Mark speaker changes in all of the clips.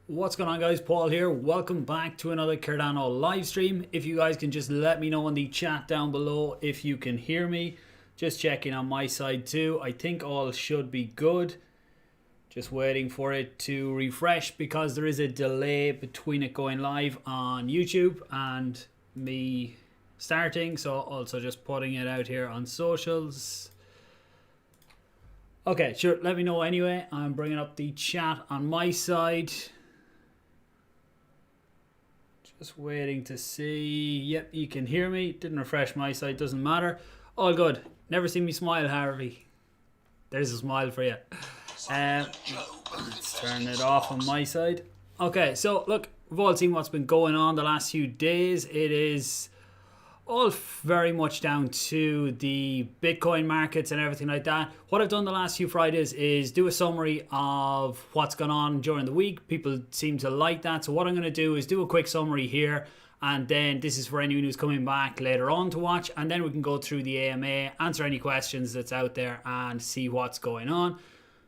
Speaker 1: What's going on, guys? Paul here. Welcome back to another Cardano live stream. If you guys can just let me know in the chat down below if you can hear me. Just checking on my side too. I think all should be good. Just waiting for it to refresh because there is a delay between it going live on YouTube and me starting. So also just putting it out here on socials. Okay, sure. Let me know anyway. I'm bringing up the chat on my side. Just waiting to see. Yep, you can hear me. Didn't refresh my side. Doesn't matter. All good. Never seen me smile, Harvey. There's a smile for you. Let's turn it off on my side. Okay, so look, we've all seen what's been going on the last few days. It is all very much down to the Bitcoin markets and everything like that. What I've done the last few Fridays is do a summary of what's gone on during the week. People seem to like that. So what I'm going to do is do a quick summary here. And then this is for anyone who's coming back later on to watch. And then we can go through the AMA, answer any questions that's out there and see what's going on.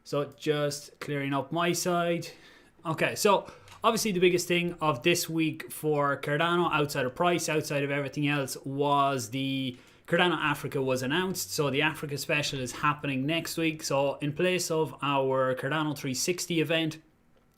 Speaker 1: So just clearing up my side. Okay, so obviously the biggest thing of this week for Cardano, outside of price, outside of everything else, was the Cardano Africa was announced. So the Africa special is happening next week. So in place of our Cardano 360 event,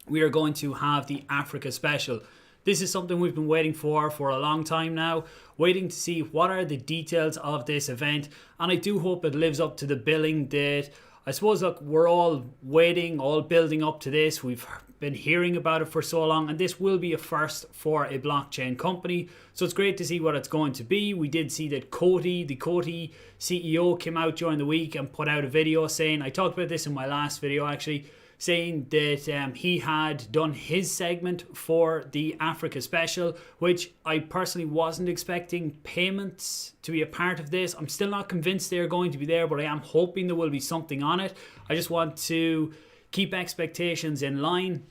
Speaker 1: we are going to have the Africa special. This is something we've been waiting for a long time now, waiting to see what are the details of this event. And I do hope it lives up to the billing date. I suppose, look, we're all waiting, all building up to this. We've been hearing about it for so long, and this will be a first for a blockchain company. So it's great to see what it's going to be. We did see that Cody, the Cody CEO, came out during the week and put out a video saying, I talked about this in my last video actually, saying that he had done his segment for the Africa special, which I personally wasn't expecting payments to be a part of this. I'm still not convinced they're going to be there, but I am hoping there will be something on it. I just want to keep expectations in line.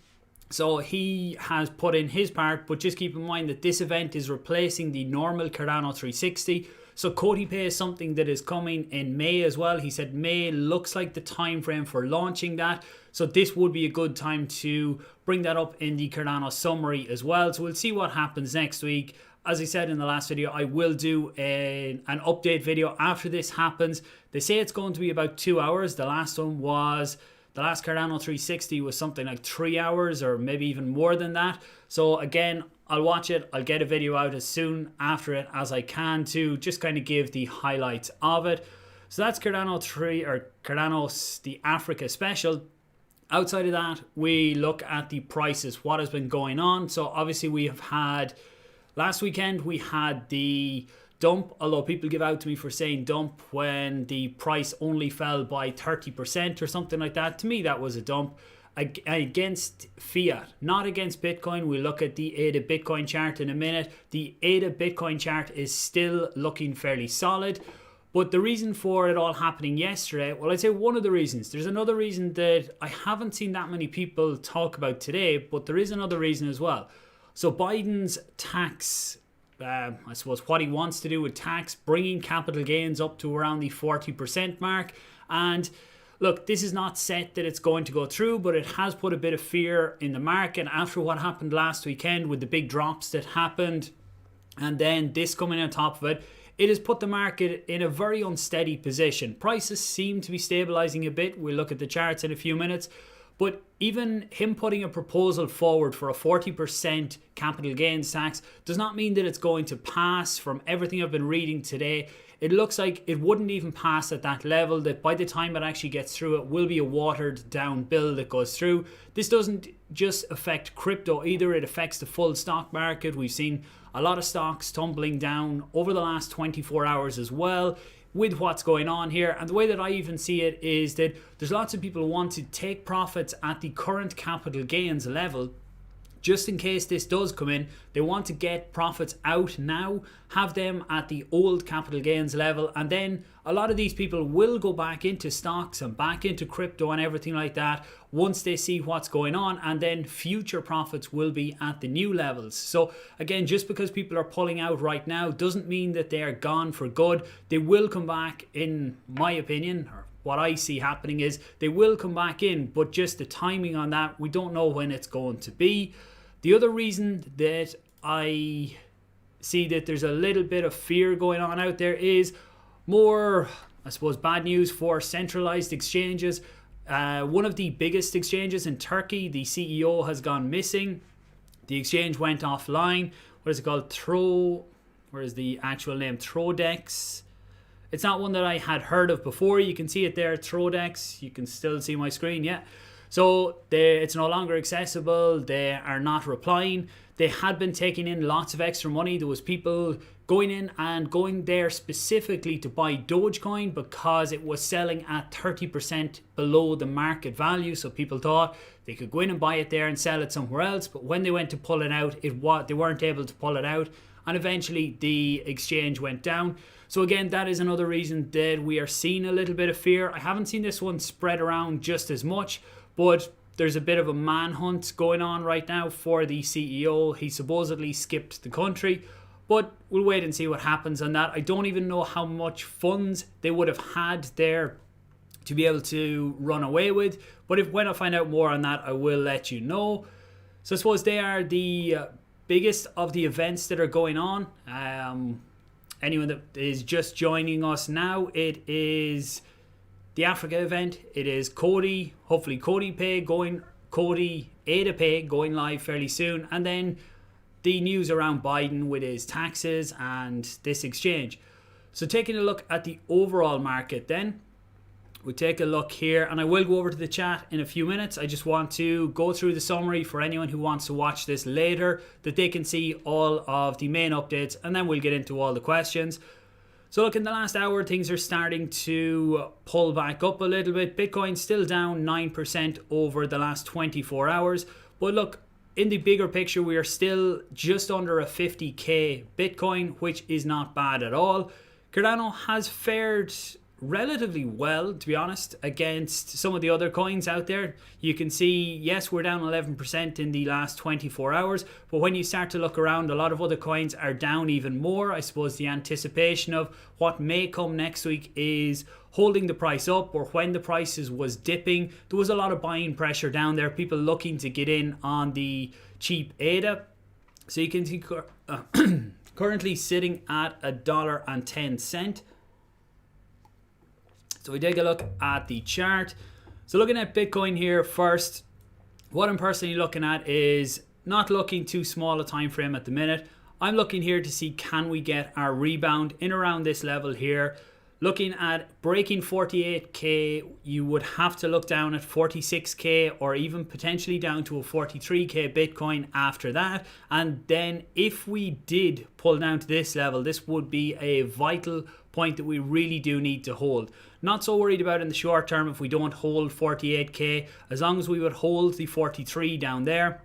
Speaker 1: So he has put in his part, but just keep in mind that this event is replacing the normal Cardano 360. So Cody Pay is something that is coming in May as well. He said May looks like the time frame for launching that. So this would be a good time to bring that up in the Cardano summary as well. So we'll see what happens next week. As I said in the last video, I will do an update video after this happens. They say it's going to be about 2 hours. The last Cardano 360 was something like 3 hours or maybe even more than that. So again, I'll watch it. I'll get a video out as soon after it as I can to just kind of give the highlights of it. So that's Cardano's the Africa special. Outside of that, we look at the prices, what has been going on. So obviously we have had, last weekend we had the dump, although people give out to me for saying dump when the price only fell by 30% or something like that. To me, that was a dump against fiat, not against Bitcoin. We'll look at the ADA Bitcoin chart in a minute. The ADA Bitcoin chart is still looking fairly solid. But the reason for it all happening yesterday, well, I'd say one of the reasons. There's another reason that I haven't seen that many people talk about today, but there is another reason as well. So Biden's tax, I suppose what he wants to do with tax, bringing capital gains up to around the 40% mark. And look, this is not set that it's going to go through, but it has put a bit of fear in the market after what happened last weekend with the big drops that happened. And then this coming on top of it, it has put the market in a very unsteady position. Prices seem to be stabilizing a bit. We'll look at the charts in a few minutes. But even him putting a proposal forward for a 40% capital gains tax does not mean that it's going to pass. From everything I've been reading today, it looks like it wouldn't even pass at that level, that by the time it actually gets through, it will be a watered down bill that goes through. This doesn't just affect crypto either, it affects the full stock market. We've seen a lot of stocks tumbling down over the last 24 hours as well with what's going on here. And the way that I even see it is that there's lots of people who want to take profits at the current capital gains level. Just in case this does come in, they want to get profits out now, have them at the old capital gains level, and then a lot of these people will go back into stocks and back into crypto and everything like that once they see what's going on, and then future profits will be at the new levels. So again, just because people are pulling out right now doesn't mean that they are gone for good. They will come back, in my opinion, or what I see happening is they will come back in, but just the timing on that, we don't know when it's going to be. The other reason that I see that there's a little bit of fear going on out there is more, I suppose, bad news for centralized exchanges. One of the biggest exchanges in Turkey, the CEO has gone missing. The exchange went offline. What is it called? Where is the actual name? Thodex. It's not one that I had heard of before. You can see it there, Thodex. You can still see my screen, yeah. So it's no longer accessible. They are not replying. They had been taking in lots of extra money. There was people going in and going there specifically to buy Dogecoin because it was selling at 30% below the market value. So people thought they could go in and buy it there and sell it somewhere else. But when they went to pull it out, they weren't able to pull it out. And eventually the exchange went down. So again, that is another reason that we are seeing a little bit of fear. I haven't seen this one spread around just as much, but there's a bit of a manhunt going on right now for the CEO. He supposedly skipped the country, but we'll wait and see what happens on that. I don't even know how much funds they would have had there to be able to run away with, but when I find out more on that, I will let you know. So I suppose they are the biggest of the events that are going on. Anyone that is just joining us now, it is the Africa event. It is Cody, hopefully Cody Ada Pay going live fairly soon, and then the news around Biden with his taxes and this exchange. So taking a look at the overall market then, we'll take a look here, and I will go over to the chat in a few minutes. I just want to go through the summary for anyone who wants to watch this later, that they can see all of the main updates, and then we'll get into all the questions. So look, in the last hour, things are starting to pull back up a little bit. Bitcoin still down 9% over the last 24 hours. But look, in the bigger picture, we are still just under a 50k Bitcoin, which is not bad at all. Cardano has fared relatively well, to be honest, against some of the other coins out there. You can see, yes, we're down 11% in the last 24 hours, but when you start to look around, a lot of other coins are down even more. I suppose the anticipation of what may come next week is holding the price up, or when the prices was dipping, there was a lot of buying pressure down there, people looking to get in on the cheap ADA. So you can see currently sitting at $1.10. So we take a look at the chart. So looking at Bitcoin here first, what I'm personally looking at is not looking too small a time frame at the minute. I'm looking here to see, can we get our rebound in around this level here. Looking at breaking 48k, you would have to look down at 46k, or even potentially down to a 43k Bitcoin after that. And then if we did pull down to this level, this would be a vital point that we really do need to hold. Not so worried about in the short term if we don't hold 48k, as long as we would hold the 43 down there.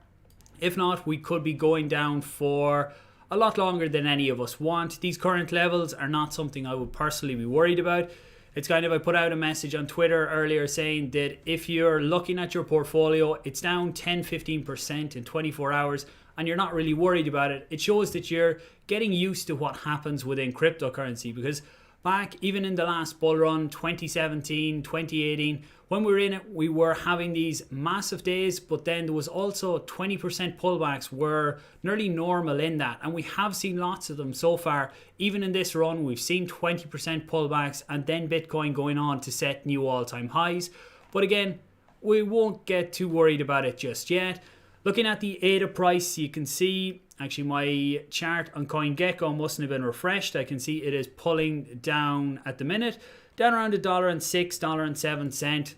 Speaker 1: If not, we could be going down for a lot longer than any of us want. These current levels are not something I would personally be worried about. It's kind of, I put out a message on Twitter earlier saying that if you're looking at your portfolio, it's down 10-15% in 24 hours and you're not really worried about it, it shows that you're getting used to what happens within cryptocurrency. Because back even in the last bull run, 2017, 2018, when we were in it, we were having these massive days, but then there was also 20% pullbacks were nearly normal in that. And we have seen lots of them so far. Even in this run, we've seen 20% pullbacks and then Bitcoin going on to set new all-time highs. But again, we won't get too worried about it just yet. Looking at the ADA price, you can see, actually my chart on CoinGecko mustn't have been refreshed. I can see it is pulling down at the minute, down around $1.06, $1.07.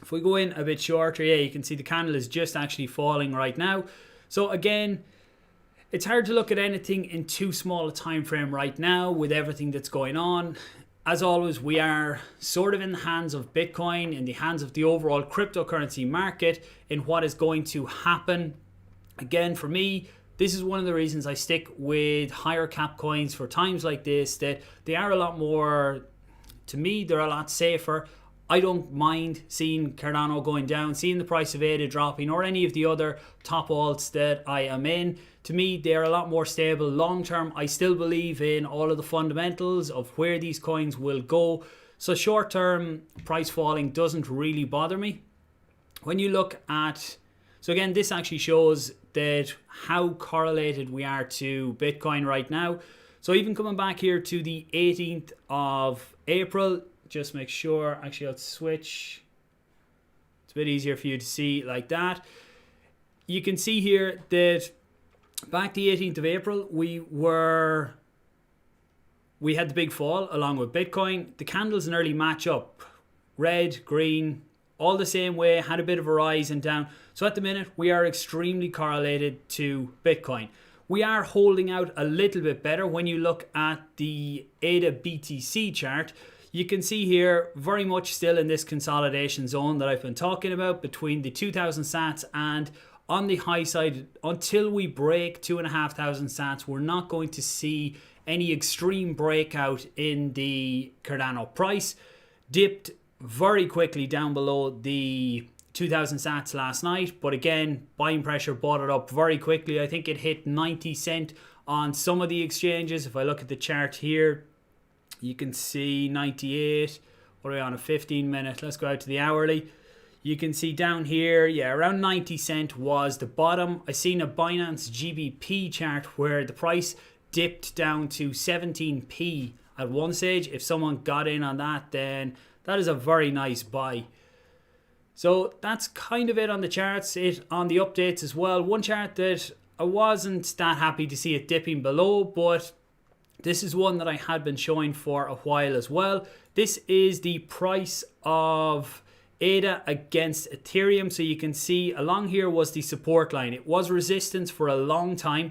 Speaker 1: If we go in a bit shorter, yeah, you can see the candle is just actually falling right now. So again, it's hard to look at anything in too small a time frame right now with everything that's going on. As always, we are sort of in the hands of Bitcoin, in the hands of the overall cryptocurrency market, in what is going to happen. Again, for me, this is one of the reasons I stick with higher cap coins for times like this, that they are a lot more, to me, they're a lot safer. I don't mind seeing Cardano going down, seeing the price of ADA dropping, or any of the other top alts that I am in. To me, they're a lot more stable long term. I still believe in all of the fundamentals of where these coins will go. So short-term price falling doesn't really bother me. When you look at, so again, this actually shows that how correlated we are to Bitcoin right now. So even coming back here to the 18th of April, just make sure, actually I'll switch. It's a bit easier for you to see like that. You can see here that back the 18th of April, we had the big fall along with Bitcoin. The candles nearly match up. Red, green, all the same way, had a bit of a rise and down. So at the minute, we are extremely correlated to Bitcoin. We are holding out a little bit better when you look at the ADA BTC chart. You can see here very much still in this consolidation zone that I've been talking about between the 2000 sats and on the high side. Until we break 2,500 sats, we're not going to see any extreme breakout in the Cardano price. Dipped very quickly down below the 2000 sats last night, but again, buying pressure bought it up very quickly. I think it hit 90 cent on some of the exchanges. If I look at the chart here, you can see 98. What are we on, a 15 minute? Let's go out to the hourly. You can see down here, yeah, around 90 cent was the bottom. I seen a Binance GBP chart where the price dipped down to 17p at one stage. If someone got in on that, then that is a very nice buy. So that's kind of it on the charts, it on the updates as well. One chart that I wasn't that happy to see it dipping below, but this is one that I had been showing for a while as well. This is the price of ADA against Ethereum. So you can see along here was the support line. It was resistance for a long time.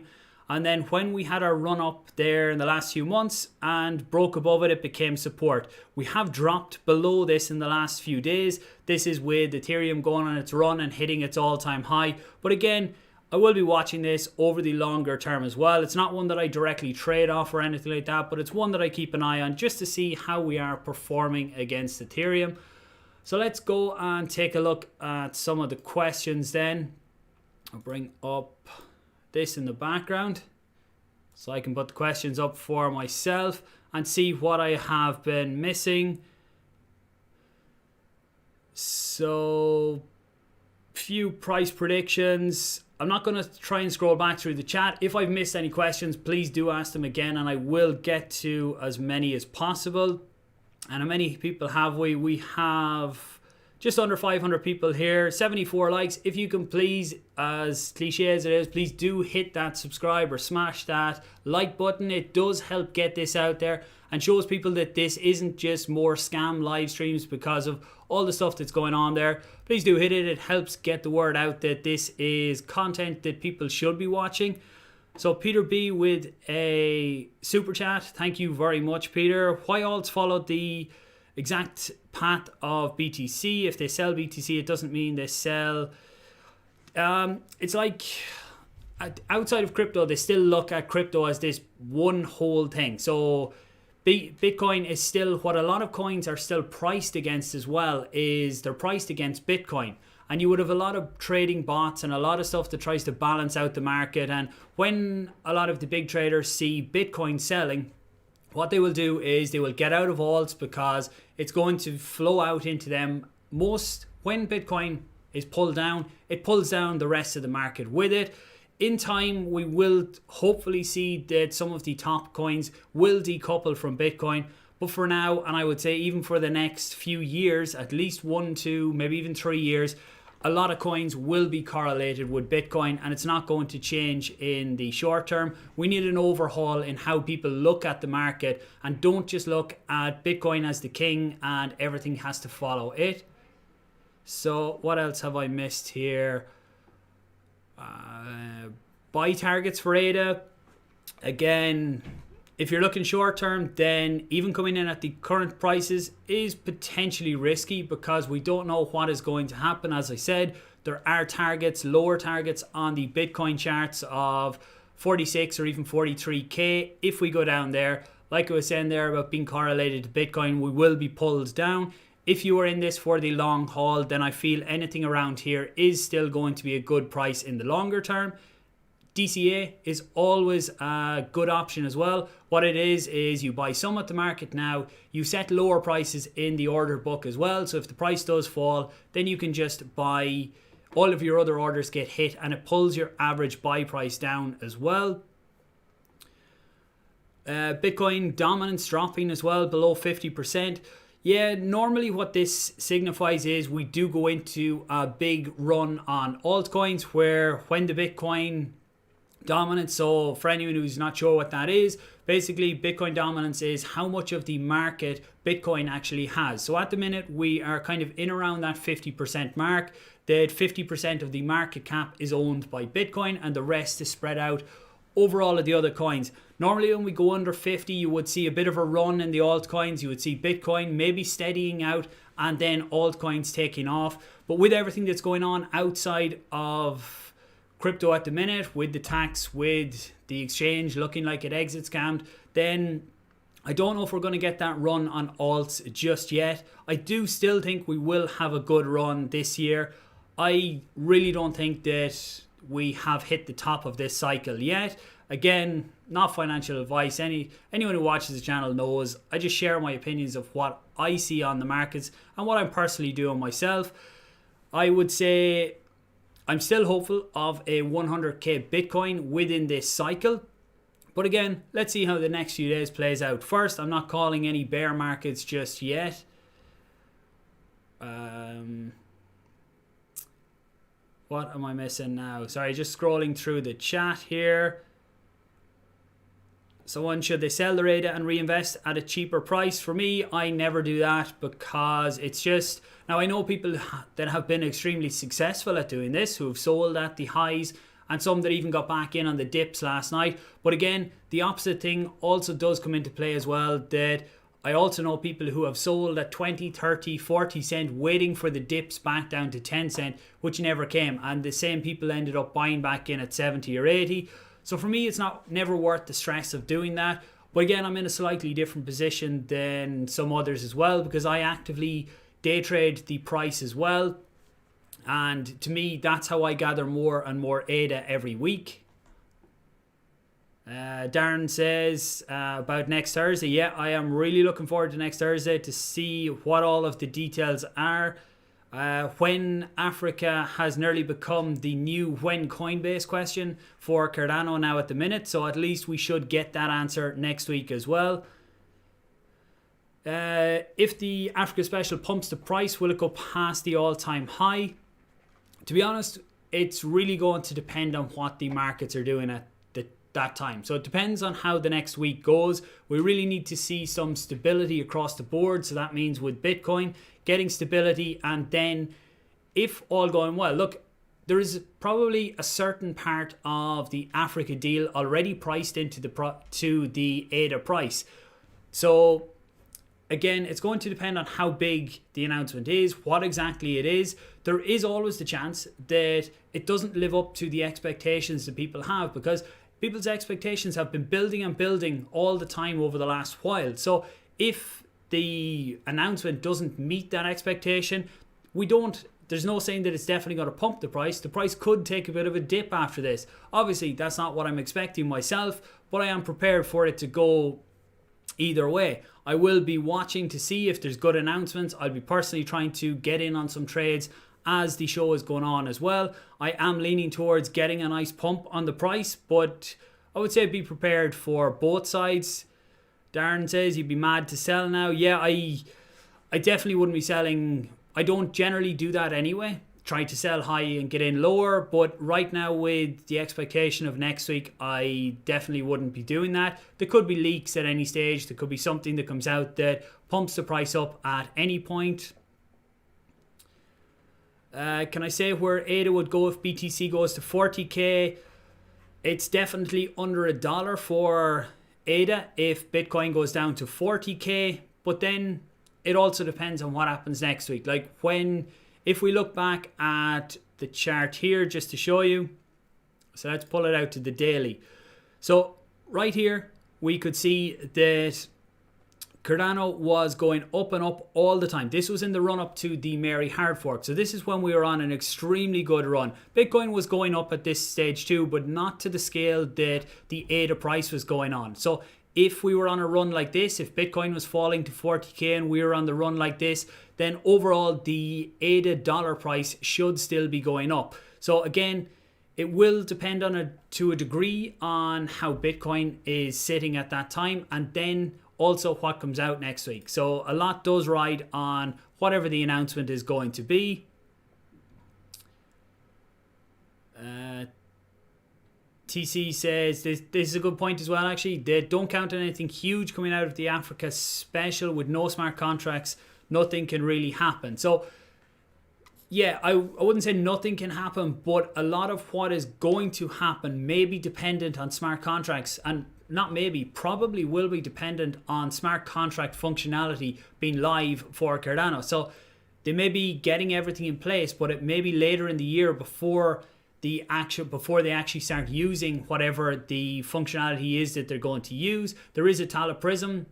Speaker 1: And then when we had our run up there in the last few months and broke above it, it became support. We have dropped below this in the last few days. This is with Ethereum going on its run and hitting its all-time high. But again, I will be watching this over the longer term as well. It's not one that I directly trade off or anything like that, but it's one that I keep an eye on just to see how we are performing against Ethereum. So let's go and take a look at some of the questions then. I'll bring up this in the background so I can put the questions up for myself and see what I have been missing. So, few price predictions. I'm not going to try and scroll back through the chat. If I've missed any questions, please do ask them again and I will get to as many as possible. And how many people have we? We have just under 500 people here, 74 likes. If you can please, as cliche as it is, please do hit that subscribe or smash that like button. It does help get this out there and shows people that this isn't just more scam live streams because of all the stuff that's going on there. Please do hit it. It helps get the word out that this is content that people should be watching. So Peter B with a super chat. Thank you very much, Peter. Why alts followed the exact path of BTC? If they sell BTC, it doesn't mean they sell. It's like outside of crypto, they still look at crypto as this one whole thing. So Bitcoin is still what a lot of coins are still priced against as well, is they're priced against Bitcoin. And you would have a lot of trading bots and a lot of stuff that tries to balance out the market. And when a lot of the big traders see Bitcoin selling, what they will do is they will get out of alts because it's going to flow out into them. When Bitcoin is pulled down, it pulls down the rest of the market with it. In time, we will hopefully see that some of the top coins will decouple from Bitcoin. But for now, and I would say even for the next few years, at least 1, 2, maybe even 3 years, a lot of coins will be correlated with Bitcoin, and it's not going to change in the short term. We need an overhaul in how people look at the market and don't just look at Bitcoin as the king and everything has to follow it. So what else have I missed here? Buy targets for ADA. Again, if you're looking short term, then even coming in at the current prices is potentially risky because we don't know what is going to happen. As I said, there are targets, lower targets on the Bitcoin charts of 46 or even 43k. If we go down there, like I was saying there about being correlated to Bitcoin, we will be pulled down. If you are in this for the long haul, then I feel anything around here is still going to be a good price in the longer term. DCA is always a good option as well. What it is you buy some at the market now, you set lower prices in the order book as well. So if the price does fall, then you can just buy, all of your other orders get hit, and it pulls your average buy price down as well. Bitcoin dominance dropping as well, below 50%. Yeah, normally what this signifies is we do go into a big run on altcoins, where when the Bitcoin dominance, so for anyone who's not sure what that is, basically Bitcoin dominance is how much of the market Bitcoin actually has. So at the minute we are kind of in around that 50% mark, that 50% of the market cap is owned by Bitcoin and the rest is spread out over all of the other coins. Normally when we go under 50, you would see a bit of a run in the altcoins. You would see Bitcoin maybe steadying out and then altcoins taking off. But with everything that's going on outside of crypto at the minute, with the tax, with the exchange looking like it exit scammed, then I don't know if we're going to get that run on alts just yet. I do still think we will have a good run this year. I really don't think that we have hit the top of this cycle yet. Again, not financial advice. Anyone who watches the channel knows I just share my opinions of what I see on the markets and what I'm personally doing myself. I would say I'm still hopeful of a 100k Bitcoin within this cycle. But again, let's see how the next few days plays out. First, I'm not calling any bear markets just yet. What am I missing now? Sorry, just scrolling through the chat here. Someone, should they sell their ADA and reinvest at a cheaper price? For me, I never do that, because it's just... Now, I know people that have been extremely successful at doing this, who have sold at the highs, and some that even got back in on the dips last night. But again, the opposite thing also does come into play as well, that I also know people who have sold at 20, 30, 40 cent, waiting for the dips back down to 10 cent, which never came. And the same people ended up buying back in at 70 or 80. So for me, it's never worth the stress of doing that. But again, I'm in a slightly different position than some others as well, because I actively day trade the price as well. And to me, that's how I gather more and more ADA every week. Darren says about next Thursday. Yeah, I am really looking forward to next Thursday to see what all of the details are. When Africa has nearly become the new when Coinbase question for Cardano now at the minute. So at least we should get that answer next week as well. If the Africa special pumps the price, will it go past the all-time high? To be honest, it's really going to depend on what the markets are doing at that time. So it depends on how the next week goes. We really need to see some stability across the board. So that means with Bitcoin getting stability, and then if all going well, look, there is probably a certain part of the Africa deal already priced into the ADA price. So again, it's going to depend on how big the announcement is, what exactly it is. There is always the chance that it doesn't live up to the expectations that people have, because people's expectations have been building and building all the time over the last while. So if the announcement doesn't meet that expectation, there's no saying that it's definitely going to pump the price. The price could take a bit of a dip after this. Obviously, that's not what I'm expecting myself, but I am prepared for it to go either way. I will be watching to see if there's good announcements. I'll be personally trying to get in on some trades as the show is going on as well. I am leaning towards getting a nice pump on the price, but I would say be prepared for both sides. Darren says you'd be mad to sell now. Yeah, I definitely wouldn't be selling. I don't generally do that anyway. Try to sell high and get in lower, but right now with the expectation of next week, I definitely wouldn't be doing that. There could be leaks at any stage. There could be something that comes out that pumps the price up at any point. Can I say where ADA would go if BTC goes to 40k? It's definitely under $1 for ADA if Bitcoin goes down to 40k, but then it also depends on what happens next week. Like if we look back at the chart here just to show you, so let's pull it out to the daily. So right here we could see that Cardano was going up and up all the time. This was in the run up to the Mary hard fork. So this is when we were on an extremely good run. Bitcoin was going up at this stage too, but not to the scale that the ADA price was going on. So if we were on a run like this, if Bitcoin was falling to 40k and we were on the run like this, then overall the ADA dollar price should still be going up. So again, it will depend to a degree on how Bitcoin is sitting at that time, and then also what comes out next week. So a lot does ride on whatever the announcement is going to be. TC says this is a good point as well, actually. They don't count on anything huge coming out of the Africa special. With no smart contracts, nothing can really happen. So yeah, I wouldn't say nothing can happen, but a lot of what is going to happen may be dependent on smart contracts, and not maybe, probably will be dependent on smart contract functionality being live for Cardano. So they may be getting everything in place, but it may be later in the year before they actually start using whatever the functionality is that they're going to use. There is a Tala Prism,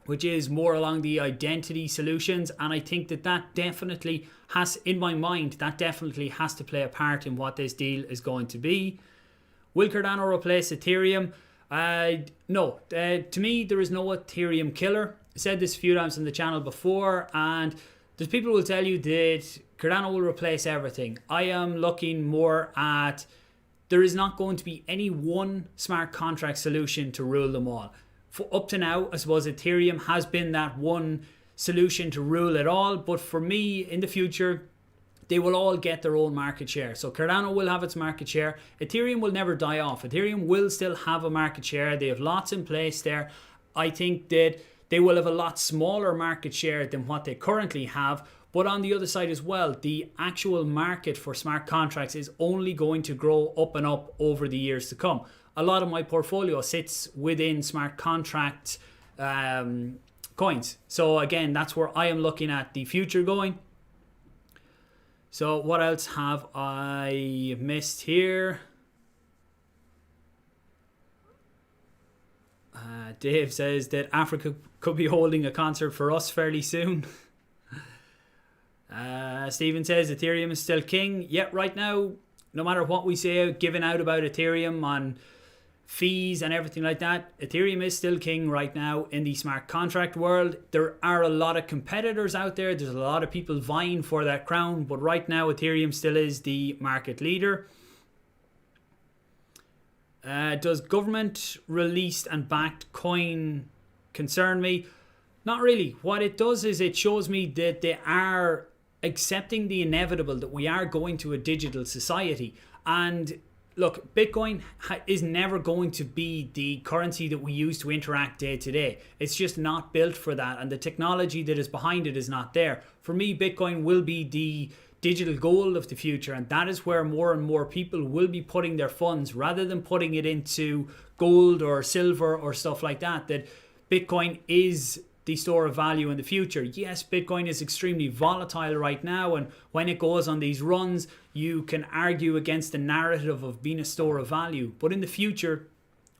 Speaker 1: which is more along the identity solutions, and I think that definitely has, in my mind, that definitely has to play a part in what this deal is going to be. Will Cardano replace Ethereum? No. To me, there is no Ethereum killer. I said this a few times on the channel before, and there's people who will tell you that Cardano will replace everything. I am looking more at, there is not going to be any one smart contract solution to rule them all. Up to now, I suppose Ethereum has been that one solution to rule it all, but for me, in the future, they will all get their own market share. So Cardano will have its market share. Ethereum will never die off. Ethereum will still have a market share. They have lots in place there. I think that they will have a lot smaller market share than what they currently have. But on the other side as well, the actual market for smart contracts is only going to grow up and up over the years to come. A lot of my portfolio sits within smart contract coins. So again, that's where I am looking at the future going. So what else have I missed here? Dave says that Africa could be holding a concert for us fairly soon. Steven says Ethereum is still king. Yet right now, no matter what we say, given out about Ethereum on fees and everything like that, Ethereum is still king right now in the smart contract world. There are a lot of competitors out there. There's a lot of people vying for that crown, but right now Ethereum still is the market leader. Does government released and backed coin concern me? Not really. What it does is it shows me that they are accepting the inevitable, that we are going to a digital society. And look, Bitcoin is never going to be the currency that we use to interact day to day. It's just not built for that, and the technology that is behind it is not there. For me, Bitcoin will be the digital gold of the future, and that is where more and more people will be putting their funds, rather than putting it into gold or silver or stuff like that. That Bitcoin is the store of value in the future. Yes, Bitcoin is extremely volatile right now, and when it goes on these runs, you can argue against the narrative of being a store of value. But in the future,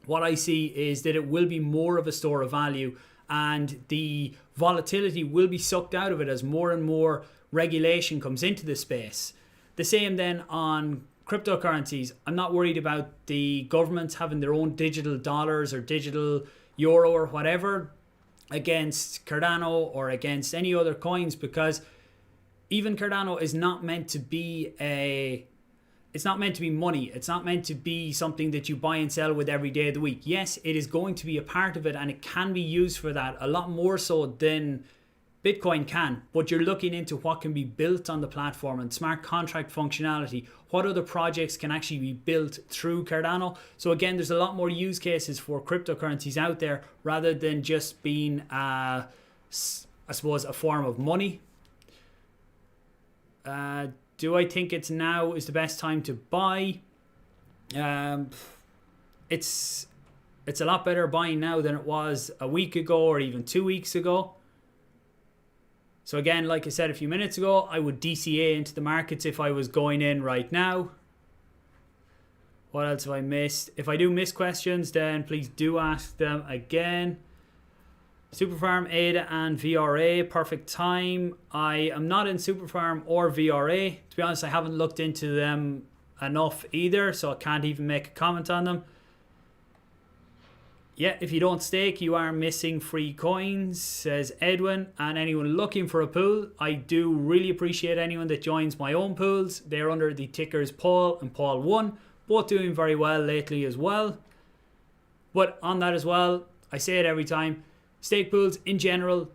Speaker 1: what I see is that it will be more of a store of value, and the volatility will be sucked out of it as more and more regulation comes into the space. The same then on cryptocurrencies. I'm not worried about the governments having their own digital dollars or digital euro or whatever against Cardano or against any other coins, because even Cardano is not meant to be it's not meant to be money. It's not meant to be something that you buy and sell with every day of the week. Yes, it is going to be a part of it, and it can be used for that a lot more so than Bitcoin can, but you're looking into what can be built on the platform and smart contract functionality. What other projects can actually be built through Cardano? So again, there's a lot more use cases for cryptocurrencies out there, rather than just being, I suppose, a form of money. Do I think it's now is the best time to buy? It's a lot better buying now than it was a week ago or even 2 weeks ago. So again, like I said a few minutes ago, I would DCA into the markets if I was going in right now. What else have I missed? If I do miss questions, then please do ask them again. Superfarm, ADA and VRA, perfect time. I am not in Superfarm or VRA. To be honest, I haven't looked into them enough either, so I can't even make a comment on them. Yeah, if you don't stake, you are missing free coins, says Edwin. And anyone looking for a pool, I do really appreciate anyone that joins my own pools. They're under the tickers Paul and Paul1, both doing very well lately as well. But on that as well, I say it every time, stake pools in general,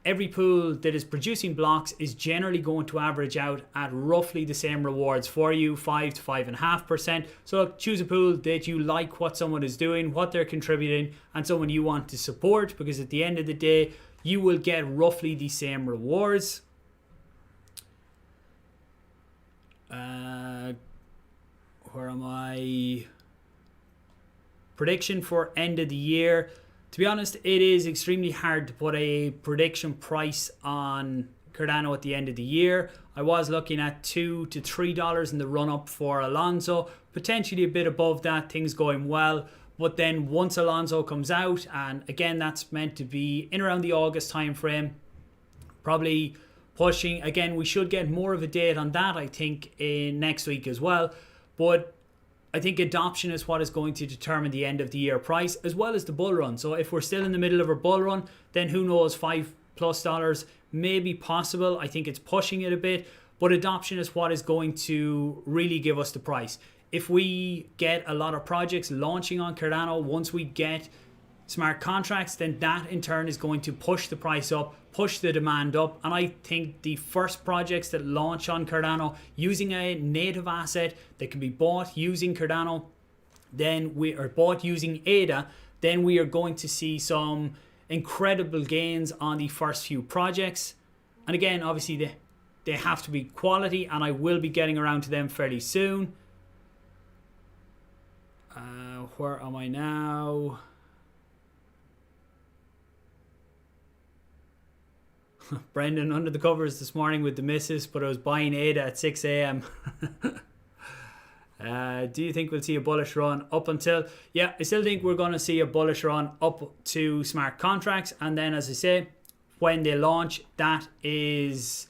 Speaker 1: every pool that is producing blocks is generally going to average out at roughly the same rewards for you, 5 to 5.5%. So look, choose a pool that you like what someone is doing, what they're contributing, and someone you want to support, because at the end of the day, you will get roughly the same rewards. Where am I? Prediction for end of the year. To be honest, it is extremely hard to put a prediction price on Cardano at the end of the year. I was looking at $2 to $3 in the run up for Alonso, potentially a bit above that, things going well. But then once Alonso comes out, and again, that's meant to be in around the August time frame, probably pushing. Again, we should get more of a date on that, I think, in next week as well. But I think adoption is what is going to determine the end of the year price, as well as the bull run. So if we're still in the middle of a bull run, then who knows, $5+ may be possible. I think it's pushing it a bit, but adoption is what is going to really give us the price. If we get a lot of projects launching on Cardano, once we get smart contracts, then that in turn is going to push the price up, push the demand up. And I think the first projects that launch on Cardano using a native asset that can be bought using Cardano, then we are bought using ADA, then we are going to see some incredible gains on the first few projects. And again, obviously they have to be quality, and I will be getting around to them fairly soon. Where am I now? Brendan under the covers this morning with the missus, but I was buying ADA at 6 a.m. Do you think we'll see a bullish run up until? Yeah, I still think we're going to see a bullish run up to smart contracts. And then, as I say, when they launch, that is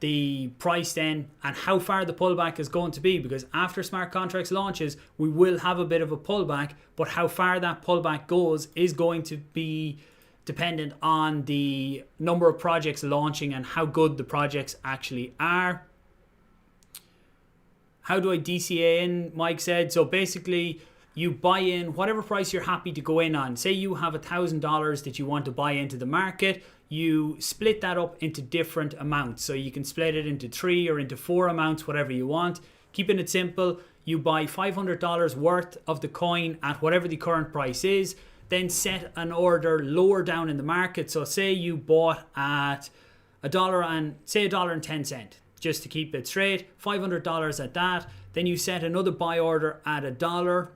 Speaker 1: the price then and how far the pullback is going to be. Because after smart contracts launches, we will have a bit of a pullback. But how far that pullback goes is going to be dependent on the number of projects launching and how good the projects actually are. How do I DCA in? Mike said. So basically, you buy in whatever price you're happy to go in on. Say you have $1,000 that you want to buy into the market. You split that up into different amounts. So you can split it into 3 or into 4 amounts, whatever you want. Keeping it simple, you buy $500 worth of the coin at whatever the current price is. Then set an order lower down in the market. So say you bought at $1.10, just to keep it straight, $500 at that. Then you set another buy order at $1.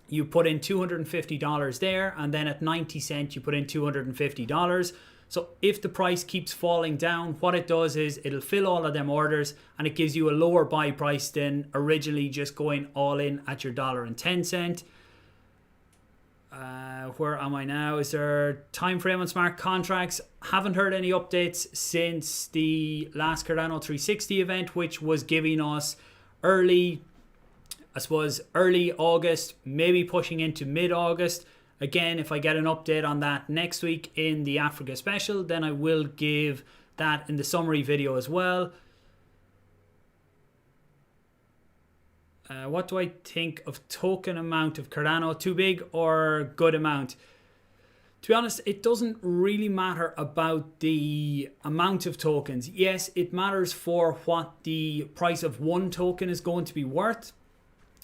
Speaker 1: You put in $250 there, and then at 90 cents you put in $250. So if the price keeps falling down, what it does is it'll fill all of them orders, and it gives you a lower buy price than originally just going all in at your $1.10. Where am I now? Is there time frame on smart contracts? Haven't heard any updates since the last Cardano 360 event, which was giving us early August, maybe pushing into mid-August. Again, if I get an update on that next week in the Africa special, then I will give that in the summary video as well. What do I think of token amount of Cardano? Too big or good amount? To be honest, it doesn't really matter about the amount of tokens. Yes, it matters for what the price of one token is going to be worth.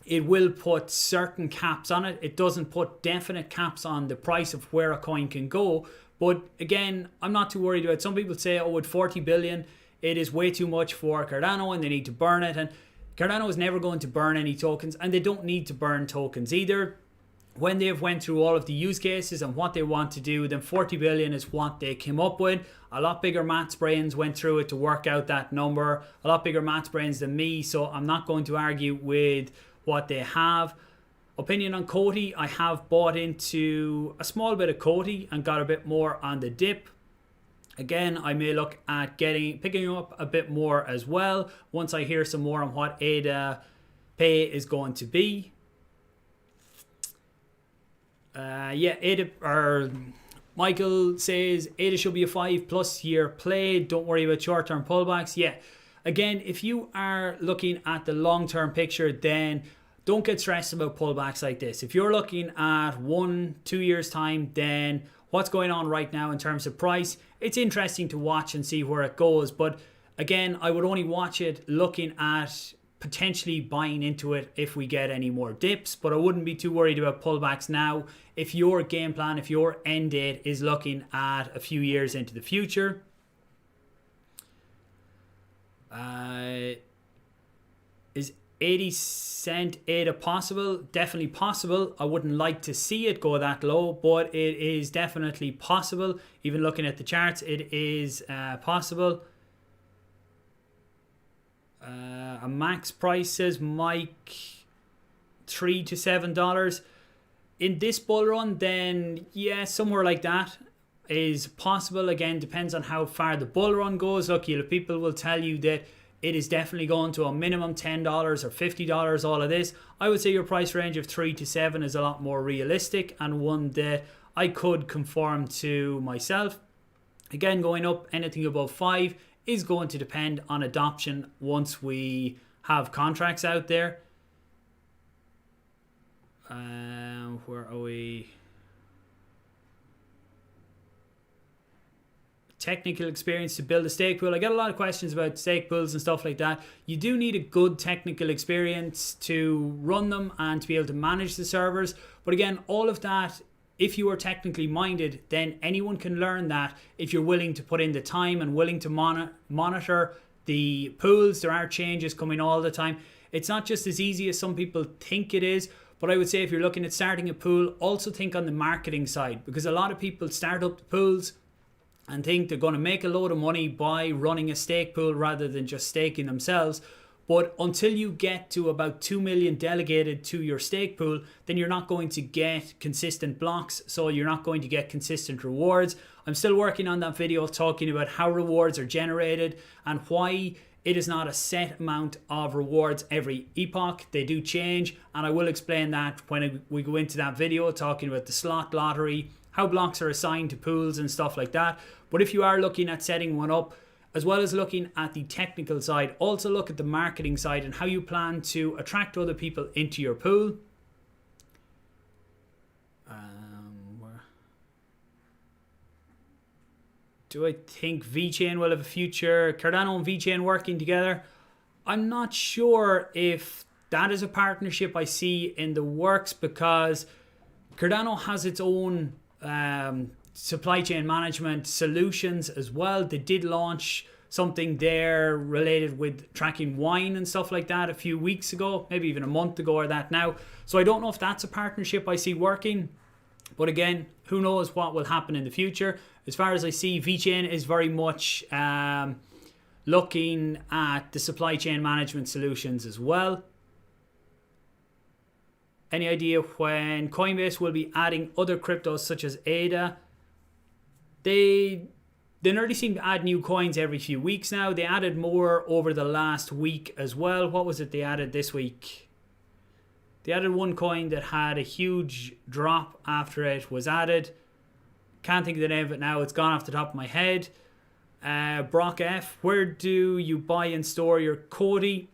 Speaker 1: It will put certain caps on it. It doesn't put definite caps on the price of where a coin can go. But again, I'm not too worried about it. Some people say, oh, with 40 billion, it is way too much for Cardano and they need to burn it. And Cardano is never going to burn any tokens, and they don't need to burn tokens either. When they've went through all of the use cases and what they want to do, then 40 billion is what they came up with. A lot bigger maths brains went through it to work out that number. A lot bigger maths brains than me, so I'm not going to argue with what they have. Opinion on Cody, I have bought into a small bit of Cody and got a bit more on the dip. Again, I may look at picking up a bit more as well once I hear some more on what ADA pay is going to be. Michael says ADA should be a 5+ year play. Don't worry about short-term pullbacks. Yeah, again, if you are looking at the long-term picture, then don't get stressed about pullbacks like this. If you're looking at 1-2 years time, then what's going on right now in terms of price, it's interesting to watch and see where it goes. But again, I would only watch it looking at potentially buying into it if we get any more dips, but I wouldn't be too worried about pullbacks now if your game plan, if your end date is looking at a few years into the future. Is 80-cent ADA possible? Definitely possible. I wouldn't like to see it go that low, but it is definitely possible. Even looking at the charts, it is possible. A max price, says Mike, $3 to $7 in this bull run. Then yeah, somewhere like that is possible. Again, depends on how far the bull run goes. Look, people will tell you that it is definitely going to a minimum $10 or $50. All of this, I would say your price range of 3 to 7 is a lot more realistic and one that I could conform to myself. Again, going up anything above 5 is going to depend on adoption once we have contracts out there. Where are we? Technical experience to build a stake pool. I get a lot of questions about stake pools and stuff like that. You do need a good technical experience to run them and to be able to manage the servers. But again, all of that, if you are technically minded, then anyone can learn that if you're willing to put in the time and willing to monitor the pools. There are changes coming all the time. It's not just as easy as some people think it is. But I would say if you're looking at starting a pool, also think on the marketing side, because a lot of people start up the pools and think they're going to make a load of money by running a stake pool rather than just staking themselves. But until you get to about 2 million delegated to your stake pool, then you're not going to get consistent blocks. So you're not going to get consistent rewards. I'm still working on that video talking about how rewards are generated and why it is not a set amount of rewards every epoch. They do change, and I will explain that when we go into that video talking about the slot lottery, how blocks are assigned to pools and stuff like that. But if you are looking at setting one up, as well as looking at the technical side, also look at the marketing side and how you plan to attract other people into your pool. Do I think VeChain will have a future? Cardano and VeChain working together? I'm not sure if that is a partnership I see in the works, because Cardano has its own supply chain management solutions as well. They did launch something there related with tracking wine and stuff like that a few weeks ago, maybe even a month ago or that now. So I don't know if that's a partnership I see working. But again, who knows what will happen in the future. As far as I see, VeChain is very much looking at the supply chain management solutions as well. Any idea when Coinbase will be adding other cryptos such as ADA? They nearly seem to add new coins every few weeks now. They added more over the last week as well. What was it they added this week? They added one coin that had a huge drop after it was added. Can't think of the name of it now. It's gone off the top of my head. Brock F, where do you buy and store your Cody?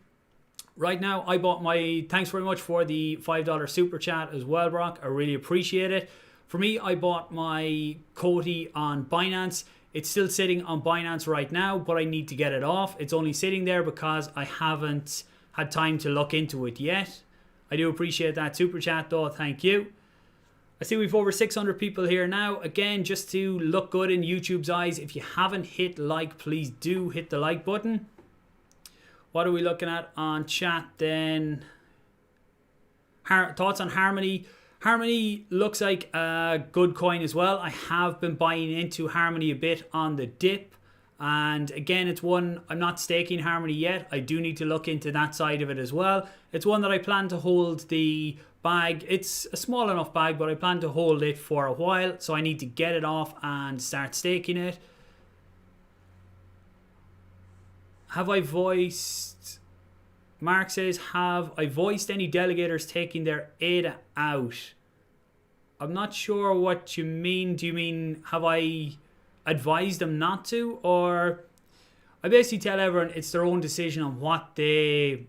Speaker 1: Right now, I bought my... Thanks very much for the $5 super chat as well, Brock. I really appreciate it. For me, I bought my Cody on Binance. It's still sitting on Binance right now, but I need to get it off. It's only sitting there because I haven't had time to look into it yet. I do appreciate that super chat though. Thank you. I see we've over 600 people here now. Again, just to look good in YouTube's eyes, if you haven't hit like, please do hit the like button. What are we looking at on chat then? Thoughts on Harmony? Harmony looks like a good coin as well. I have been buying into Harmony a bit on the dip. And again, it's one, I'm not staking Harmony yet. I do need to look into that side of it as well. It's one that I plan to hold the bag. It's a small enough bag, but I plan to hold it for a while, so I need to get it off and start staking it. Have I voiced... Mark says, have I voiced any delegators taking their ADA out? I'm not sure what you mean. Do you mean, have I advised them not to? Or I basically tell everyone it's their own decision on what they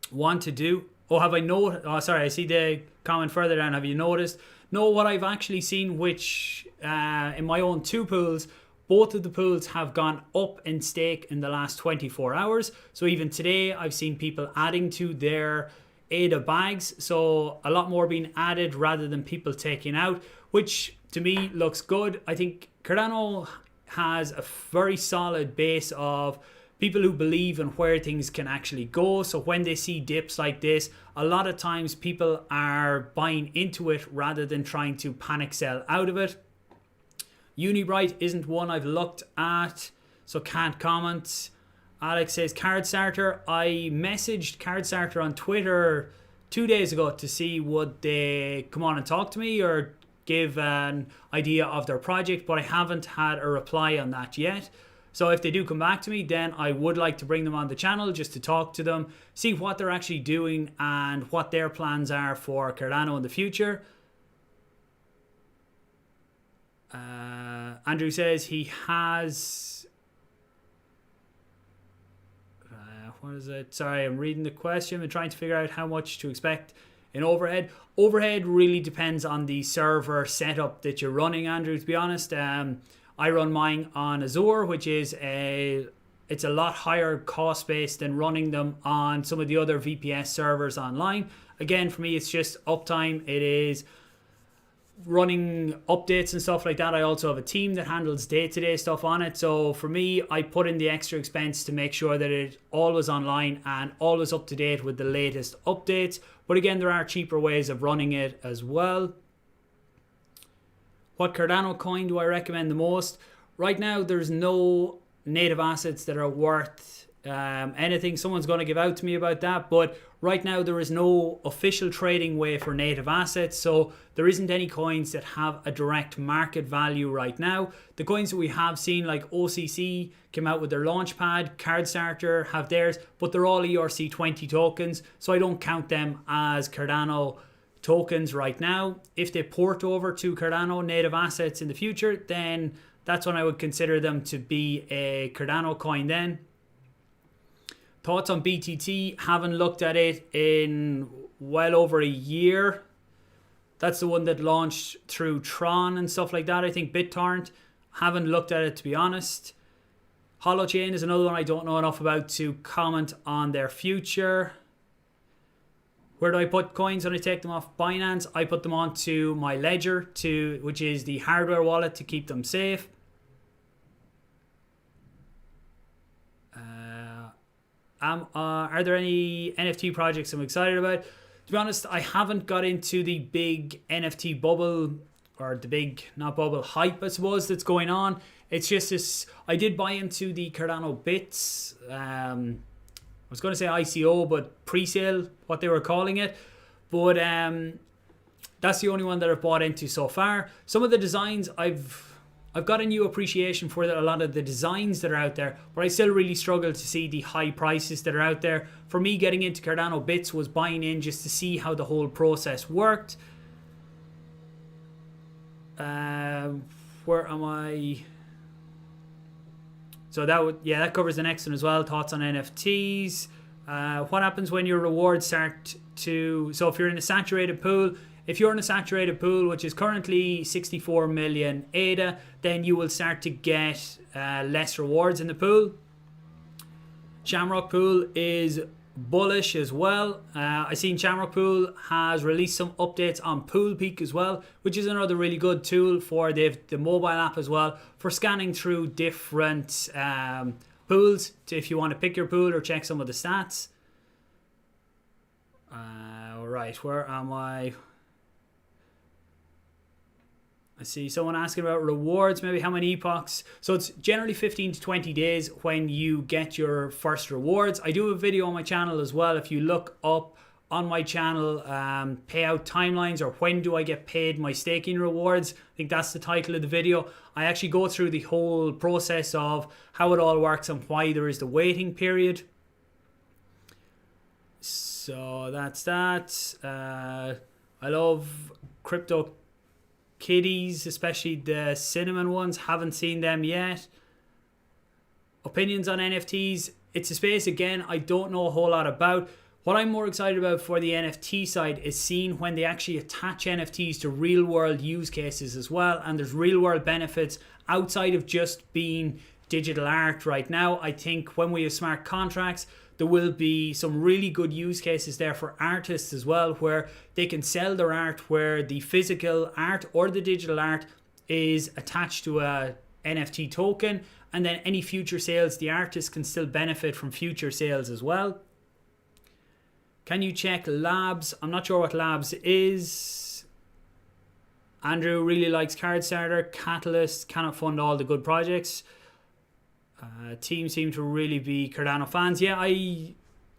Speaker 1: want to do. Oh, have I noticed? Oh, sorry, I see the comment further down. Have you noticed? No, what I've actually seen, which in my own 2 pools, both of the pools have gone up in stake in the last 24 hours. So even today, I've seen people adding to their ADA bags. So a lot more being added rather than people taking out, which to me looks good. I think Cardano has a very solid base of people who believe in where things can actually go. So when they see dips like this, a lot of times people are buying into it rather than trying to panic sell out of it. Unibright isn't one I've looked at, so can't comment. Alex says, CardStarter. I messaged CardStarter on Twitter 2 days ago to see would they come on and talk to me or give an idea of their project, but I haven't had a reply on that yet. So if they do come back to me, then I would like to bring them on the channel just to talk to them, see what they're actually doing and what their plans are for Cardano in the future. Andrew says he has... what is it? Sorry, I'm reading the question and trying to figure out how much to expect in overhead. Overhead really depends on the server setup that you're running, Andrew, to be honest. I run mine on Azure, which is it's a lot higher cost base than running them on some of the other VPS servers online. Again, for me, it's just uptime. It is running updates and stuff like that. I also have a team that handles day-to-day stuff on it. So for me, I put in the extra expense to make sure that it always online and always up to date with the latest updates. But again, there are cheaper ways of running it as well. What Cardano coin do I recommend the most? Right now, there's no native assets that are worth anything. Someone's going to give out to me about that. But right now, there is no official trading way for native assets. So there isn't any coins that have a direct market value right now. The coins that we have seen, like OCC, came out with their launchpad. CardStarter have theirs, but they're all ERC20 tokens. So I don't count them as Cardano tokens right now. If they port over to Cardano native assets in the future, then that's when I would consider them to be a Cardano coin then. Thoughts on BTT? Haven't looked at it in well over a year. That's the one that launched through Tron and stuff like that. I think BitTorrent. Haven't looked at it, to be honest. Holochain is another one I don't know enough about to comment on their future. Where do I put coins when I take them off Binance? I put them onto my Ledger, which is the hardware wallet, to keep them safe. Are there any NFT projects I'm excited about? To be honest, I haven't got into the big NFT bubble, or the big, not bubble, hype, I suppose, that's going on. It's just this, I did buy into the Cardano bits. I was going to say ICO, but pre-sale, what they were calling it. But that's the only one that I've bought into so far. Some of the designs I've got a new appreciation for a lot of the designs that are out there, but I still really struggle to see the high prices that are out there. For me, getting into Cardano bits was buying in just to see how the whole process worked. Where am I? So that covers the next one as well. Thoughts on NFTs. What happens when your rewards start to... So if you're in a saturated pool, which is currently 64 million ADA, then you will start to get less rewards in the pool. Shamrock Pool is bullish as well. I seen Shamrock Pool has released some updates on Pool Peak as well, which is another really good tool for the mobile app as well, for scanning through different pools if you want to pick your pool or check some of the stats. Right, where am I? I see someone asking about rewards, maybe how many epochs. So it's generally 15 to 20 days when you get your first rewards. I do have a video on my channel as well. If you look up on my channel, payout timelines, or when do I get paid my staking rewards. I think that's the title of the video. I actually go through the whole process of how it all works and why there is the waiting period. So that's that. I love crypto kitties, especially the cinnamon ones. Haven't seen them yet. Opinions on NFTs. It's a space, again, I don't know a whole lot about. What I'm more excited about for the NFT side is seeing when they actually attach NFTs to real world use cases as well. And there's real world benefits outside of just being digital art right now. I think when we have smart contracts, there will be some really good use cases there for artists as well, where they can sell their art, where the physical art or the digital art is attached to a NFT token. And then any future sales, the artist can still benefit from future sales as well. Can you check Labs? I'm not sure what Labs is. Andrew really likes Cardstarter. Catalyst cannot fund all the good projects. Team seem to really be Cardano fans. Yeah, I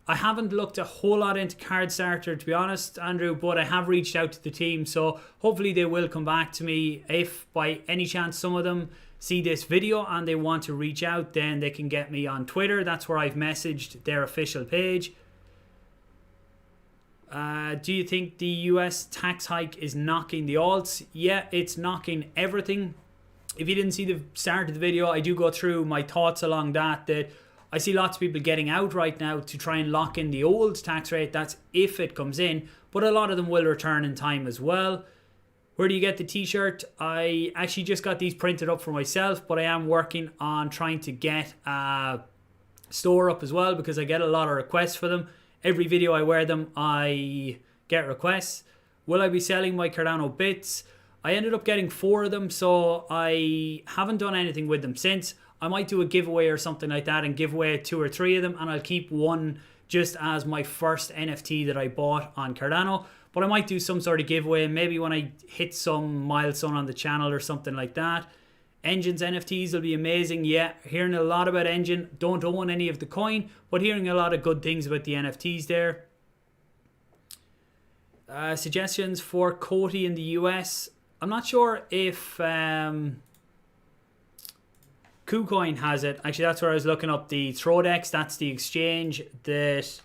Speaker 1: haven't looked a whole lot into Cardstarter, to be honest, Andrew, but I have reached out to the team, so hopefully they will come back to me. If by any chance some of them see this video and they want to reach out, then they can get me on Twitter. That's where I've messaged their official page. Do you think the US tax hike is knocking the alts? Yeah, it's knocking everything. If you didn't see the start of the video, I do go through my thoughts along that I see lots of people getting out right now to try and lock in the old tax rate. That's if it comes in, but a lot of them will return in time as well. Where do you get the t-shirt? I actually just got these printed up for myself, but I am working on trying to get a store up as well, because I get a lot of requests for them. Every video I wear them, I get requests. Will I be selling my Cardano bits? I ended up getting 4 of them, so I haven't done anything with them since. I might do a giveaway or something like that and give away 2 or 3 of them, and I'll keep one just as my first NFT that I bought on Cardano. But I might do some sort of giveaway, maybe when I hit some milestone on the channel or something like that. Engine's NFTs will be amazing. Yeah, hearing a lot about Engine. Don't own any of the coin, but hearing a lot of good things about the NFTs there. Suggestions for Coty in the US. I'm not sure if KuCoin has it. Actually, that's where I was looking up the Thodex. That's the exchange that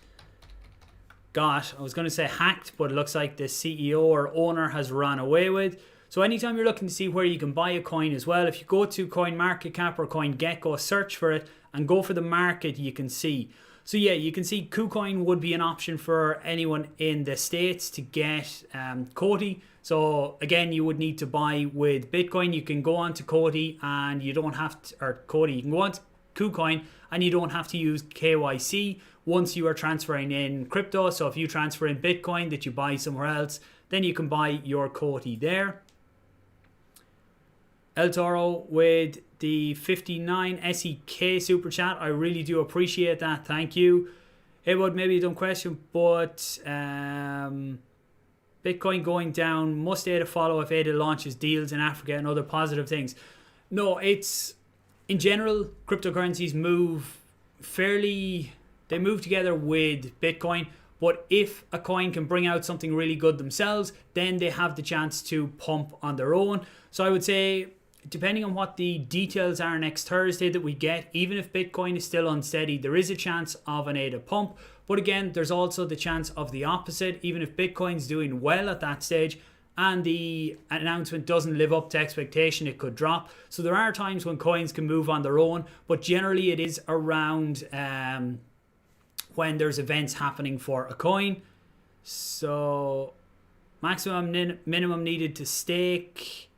Speaker 1: got, I was going to say hacked, but it looks like the CEO or owner has run away with. So anytime you're looking to see where you can buy a coin as well, if you go to CoinMarketCap or CoinGecko, search for it and go for the market, you can see. So yeah, you can see KuCoin would be an option for anyone in the States to get Coty. So again, you would need to buy with Bitcoin. You can go on to Coty and you don't have to, or Coty, you can go on to KuCoin and you don't have to use KYC once you are transferring in crypto. So if you transfer in Bitcoin that you buy somewhere else, then you can buy your Coty there. El Toro with the 59 SEK super chat. I really do appreciate that. Thank you. It would maybe a dumb question, but Bitcoin going down, must ADA follow if ADA launches deals in Africa and other positive things? No, it's in general, cryptocurrencies move they move together with Bitcoin. But if a coin can bring out something really good themselves, then they have the chance to pump on their own. So I would say, depending on what the details are next Thursday that we get, even if Bitcoin is still unsteady, there is a chance of an ADA pump. But again, there's also the chance of the opposite. Even if Bitcoin's doing well at that stage and the announcement doesn't live up to expectation, it could drop. So there are times when coins can move on their own, but generally it is around when there's events happening for a coin. So maximum minimum needed to stake.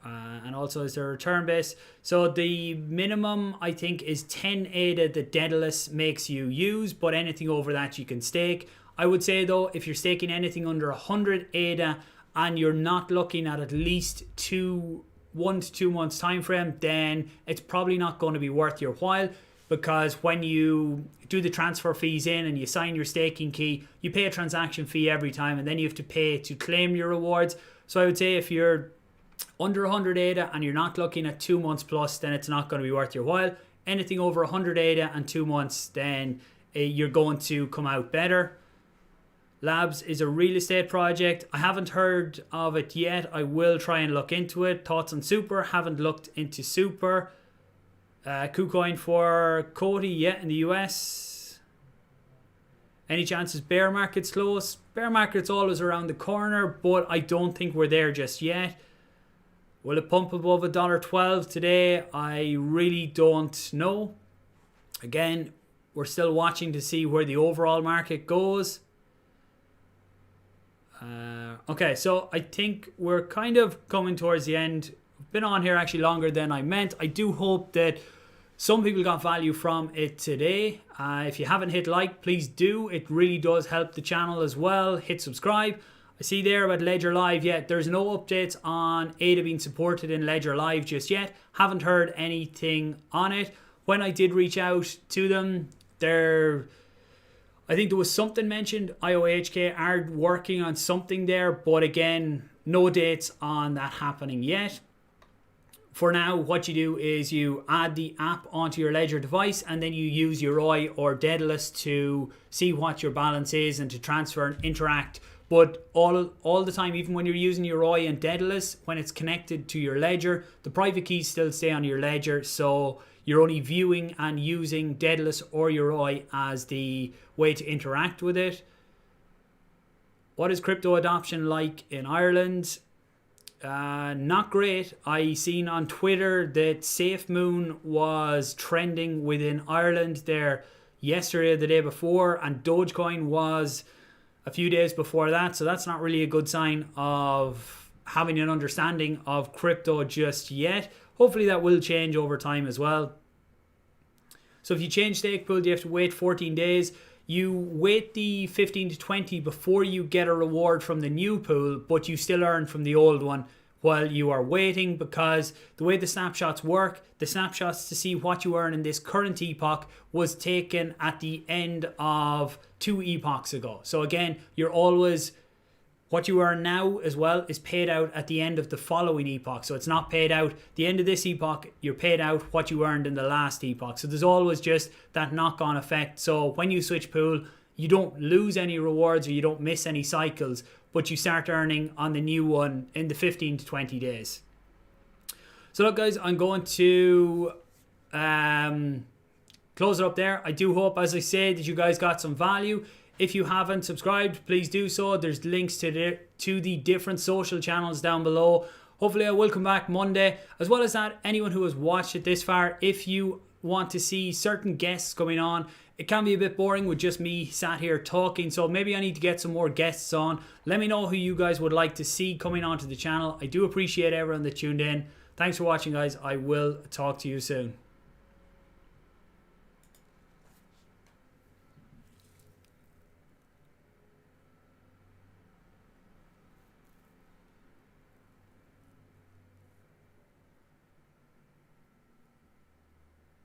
Speaker 1: And also is there a return base? So the minimum I think is 10 ADA that Daedalus makes you use, but anything over that you can stake. I would say though, if you're staking anything under 100 ADA and you're not looking at least 1 to 2 months time frame, then it's probably not going to be worth your while, because when you do the transfer fees in and you sign your staking key, you pay a transaction fee every time, and then you have to pay to claim your rewards. So I would say if you're under 100 ADA and you're not looking at 2 months plus, then it's not going to be worth your while. Anything over 100 ADA and 2 months, then you're going to come out better. Labs is a real estate project. I haven't heard of it yet. I will try and look into it. Thoughts on Super? Haven't looked into Super. KuCoin for Cody, yeah, in the US. Any chances bear market's close? Bear market's always around the corner, but I don't think we're there just yet. Will it pump above $1.12 today? I really don't know. Again, we're still watching to see where the overall market goes. Okay, so I think we're kind of coming towards the end. I've been on here actually longer than I meant. I do hope that some people got value from it today. If you haven't hit like, please do. It really does help the channel as well. Hit subscribe. I see there about Ledger Live yet. There's no updates on ADA being supported in Ledger Live just yet. Haven't heard anything on it. When I did reach out to them, I think there was something mentioned. IOHK are working on something there, but again, no dates on that happening yet. For now, what you do is you add the app onto your Ledger device, and then you use Yoroi or Daedalus to see what your balance is and to transfer and interact. But all the time, even when you're using Yoroi and Daedalus, when it's connected to your Ledger, the private keys still stay on your Ledger, so you're only viewing and using Daedalus or Yoroi as the way to interact with it. What is crypto adoption like in Ireland? Not great. I seen on Twitter that SafeMoon was trending within Ireland there yesterday or the day before, and Dogecoin was a few days before that. So that's not really a good sign of having an understanding of crypto just yet. Hopefully that will change over time as well. So if you change stake pool, you have to wait 14 days. You wait the 15 to 20 before you get a reward from the new pool, but you still earn from the old one while you are waiting, because the way the snapshots work, the snapshots to see what you earn in this current epoch was taken at the end of 2 epochs ago. So again, you're always, what you earn now as well is paid out at the end of the following epoch. So it's not paid out the end of this epoch, you're paid out what you earned in the last epoch. So there's always just that knock-on effect. So when you switch pool, you don't lose any rewards or you don't miss any cycles, but you start earning on the new one in the 15 to 20 days. So look guys, I'm going to close it up there. I do hope, as I said, that you guys got some value. If you haven't subscribed, please do so. There's links to the different social channels down below. Hopefully I will come back Monday. As well as that, anyone who has watched it this far, if you want to see certain guests coming on, it can be a bit boring with just me sat here talking. So maybe I need to get some more guests on. Let me know who you guys would like to see coming onto the channel. I do appreciate everyone that tuned in. Thanks for watching guys. I will talk to you soon.